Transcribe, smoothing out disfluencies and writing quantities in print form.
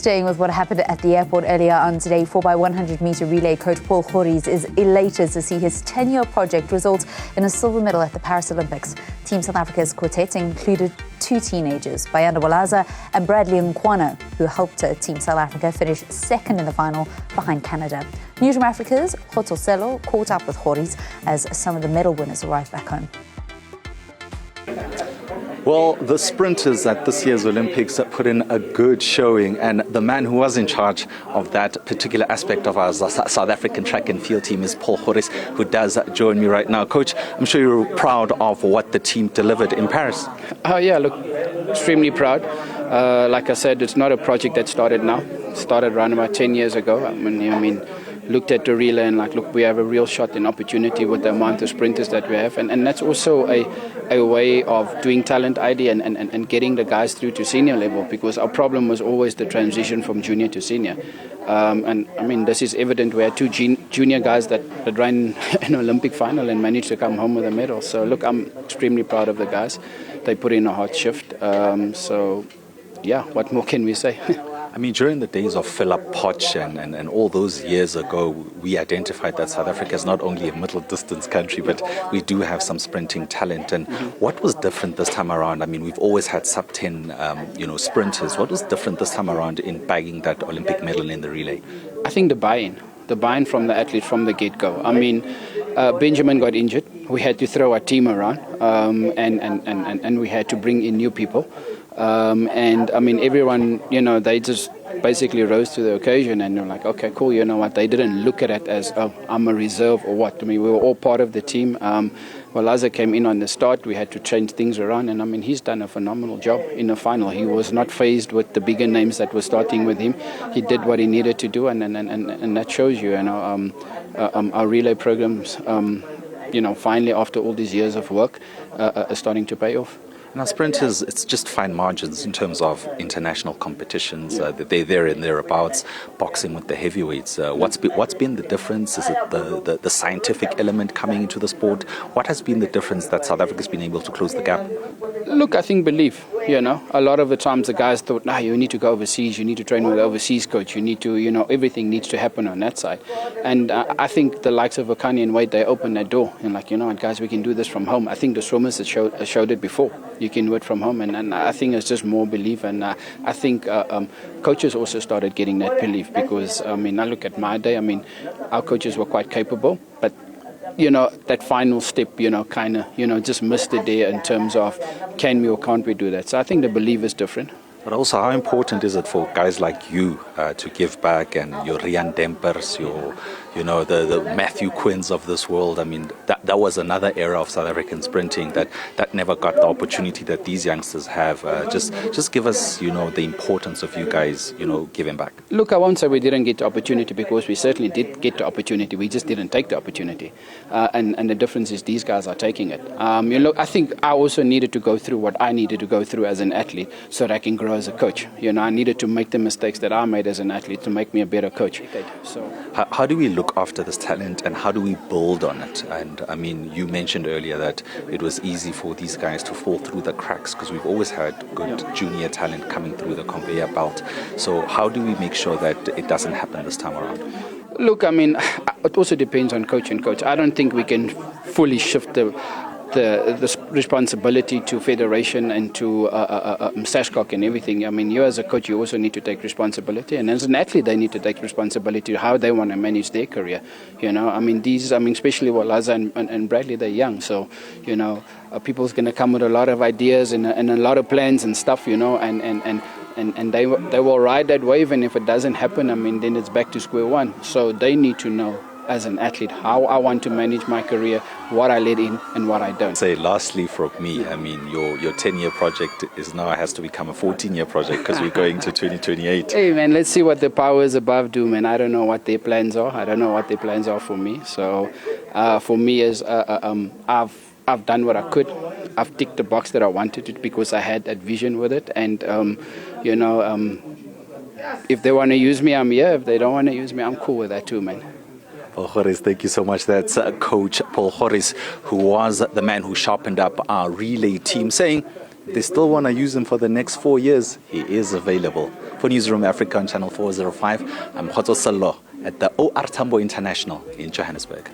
Staying with what happened at the airport earlier on today, 4x100m relay coach Paul Gorries is elated to see his 10-year project result in a silver medal at the Paris Olympics. Team South Africa's quartet included two teenagers, Bayanda Walaza and Nkoana, who helped Team South Africa finish second in the final behind Canada. Newzroom Afrika's Khotso Sello caught up with Gorries as some of the medal winners arrived back home. Well, the sprinters at this year's Olympics put in a good showing, and the man who was in charge of that particular aspect of our South African track and field team is Paul Gorries, who does join me right now. Coach, I'm sure you're proud of what the team delivered in Paris. Yeah, look, extremely proud. Like I said, it's not a project that started now. It started around about 10 years ago. I mean, looked at the relay and look, we have a real shot and opportunity with the amount of sprinters that we have, and that's also a way of doing talent ID and getting the guys through to senior level, because our problem was always the transition from junior to senior. And I mean, this is evident. We had two junior guys that ran an Olympic final and managed to come home with a medal. So look, I'm extremely proud of the guys. They put in a hard shift. So yeah, what more can we say? I mean, during the days of Philip Potch and all those years ago, we identified that South Africa is not only a middle distance country, but we do have some sprinting talent. And what was different this time around? I mean, we've always had sub-10, sprinters. What was different this time around in bagging that Olympic medal in the relay? I think the buy-in from the athlete from the get-go. I mean, Benjamin got injured. We had to throw our team around, and we had to bring in new people. And I mean, everyone, they just basically rose to the occasion, and they're like, okay, cool, you know what? They didn't look at it as, oh, I'm a reserve or what. I mean, we were all part of the team. Walaza came in on the start. We had to change things around, and I mean, he's done a phenomenal job in the final. He was not fazed with the bigger names that were starting with him. He did what he needed to do, and that shows you, our relay programs, finally after all these years of work, are starting to pay off. Now, sprinters, it's just fine margins in terms of international competitions. They're there and thereabouts, boxing with the heavyweights. What's been the difference? Is it the scientific element coming into the sport? What has been the difference that South Africa's been able to close the gap? Look, I think belief. A lot of the times the guys thought, you need to go overseas, you need to train with an overseas coach, you need to, everything needs to happen on that side. And I think the likes of Nkoana and Wade, they opened that door and what, guys, we can do this from home. I think the swimmers have showed it before. You can do it from home, and I think it's just more belief. And I think coaches also started getting that belief, because, I look at my day, our coaches were quite capable, but that final step, just missed it there in terms of can we or can't we do that. So I think the belief is different. But also, how important is it for guys like you to give back, and your Rian Dempers, the Matthew Quinns of this world? I mean, that was another era of South African sprinting that never got the opportunity that these youngsters have. Just give us, the importance of you guys, giving back. Look, I won't say we didn't get the opportunity, because we certainly did get the opportunity. We just didn't take the opportunity. And the difference is these guys are taking it. I think I also needed to go through what I needed to go through as an athlete so that I can grow as a coach. I needed to make the mistakes that I made as an athlete to make me a better coach. So, how do we look after this talent, and how do we build on it? And I mean, you mentioned earlier that it was easy for these guys to fall through the cracks, because we've always had good junior talent coming through the conveyor belt. So how do we make sure that it doesn't happen this time around? Look, it also depends on coach and coach. I don't think we can fully shift the responsibility to federation and to Sashcock and everything. You as a coach, you also need to take responsibility, and as an athlete, they need to take responsibility how they want to manage their career. Especially Walaza and Bradley, they're young, so people's going to come with a lot of ideas and a lot of plans and stuff, and they will ride that wave, and if it doesn't happen, then it's back to square one. So they need to know, as an athlete, how I want to manage my career, what I let in and what I don't. Say, lastly from me, your 10-year project has to become a 14-year project, because we're going to 2028. Hey man, let's see what the powers above do, man. I don't know what their plans are. I don't know what their plans are for me. So for me, I've done what I could. I've ticked the box that I wanted to, because I had that vision with it. And if they want to use me, I'm here. If they don't want to use me, I'm cool with that too, man. Paul Gorries, thank you so much. That's Coach Paul Gorries, who was the man who sharpened up our relay team, saying they still want to use him for the next 4 years, he is available. For Newzroom Afrika on Channel 405, I'm Khotso Sello at the OR Tambo International in Johannesburg.